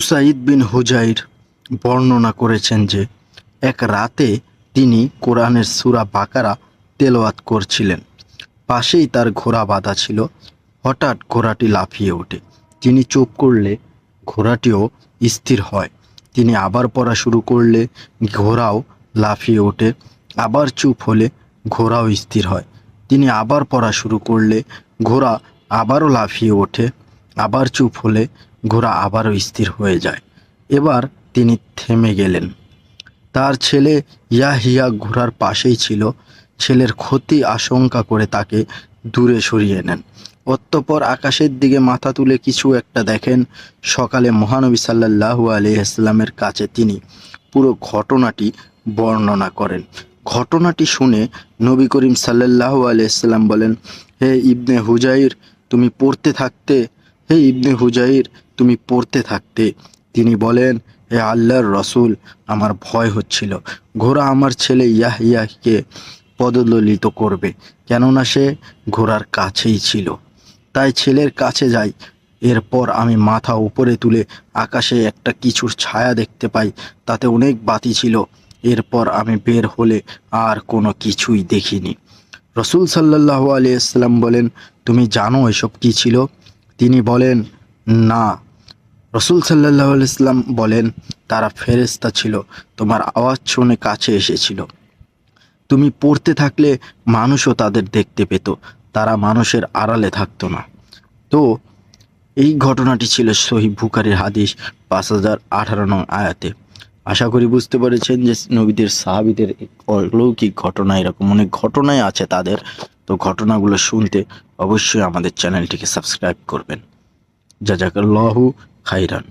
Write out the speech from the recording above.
Usaid বিন হুজাইর বর্ণনা করেছেন যে এক রাতে তিনি কোরআনের সূরা বাকারা তেলাওয়াত করছিলেন। পাশেই তার ঘোড়া বাঁধা ছিল। হঠাৎ ঘোড়াটি লাফিয়ে ওঠে। তিনি চুপ করলে ঘোড়াটিও স্থির হয়। তিনি আবার পড়া শুরু করলে ঘোড়াও লাফিয়ে ওঠে। আবার চুপ হলে ঘোড়াও স্থির হয়। তিনি আবার পড়া শুরু করলে ঘোড়া আবারও লাফিয়ে ওঠে। আবার চুপ হলে ঘোড়া আবারও স্থির হয়ে যায়। এবার তিনি থেমে গেলেন। তার ছেলে ইয়াহিয়া ঘোড়ার পাশেই ছিল। ছেলের ক্ষতি আশঙ্কা করে তাকে দূরে সরিয়ে নেন। অতঃপর আকাশের দিকে মাথা তুলে কিছু একটা দেখেন। সকালে মহানবী সাল্লাল্লাহু আলাইহি ওয়াসাল্লামের কাছে তিনি পুরো ঘটনাটি বর্ণনা করেন। ঘটনাটি শুনে নবী করিম সাল্লাল্লাহু আলাইহি ওয়াসাল্লাম বলেন, হে ইবনে হুজাইর, তুমি পড়তে থাকতে। হে ইবনে হুজাইর, তুমি পড়তে থাকতে। তিনি বলেন, হে আল্লাহর রসুল, আমার ভয় হচ্ছিল ঘোড়া আমার ছেলে ইয়াহিয়াকে পদদলিত করবে, কেননা সে ঘোড়ার কাছেই ছিল। তাই ছেলের কাছে যাই। এরপর আমি মাথা উপরে তুলে আকাশে একটা কিছুর ছায়া দেখতে পাই। তাতে অনেক বাতি ছিল। এরপর আমি বের হলে আর কোনো কিছুই দেখিনি। রসুল সাল্লাল্লাহু আলাইহি ওয়াসাল্লাম বলেন, তুমি জানো এসব কি ছিল? তিনি বলেন, না। রসুল সাল্লাল্লাহু আলাইহি ওয়াসাল্লাম বলেন, তারা ফেরেশতা ছিল, তোমার আওয়াজ শুনে কাছে এসেছিল। তুমি পড়তে থাকলে মানুষও তাদের দেখতে পেত, তারা মানুষের আড়ালে থাকতো না। তো এই ঘটনাটি ছিল সহিহ বুখারীর হাদিস 5018 নং আয়াতে। আশা করি বুঝতে পেরেছেন যে নবীদের সাহাবীদের অলৌকিক ঘটনা, এরকম অনেক ঘটনাই আছে তাদের। তো ঘটনাগুলো শুনতে অবশ্যই আমাদের চ্যানেলটিকে সাবস্ক্রাইব করবেন। জাযাকাল্লাহু খাইরান।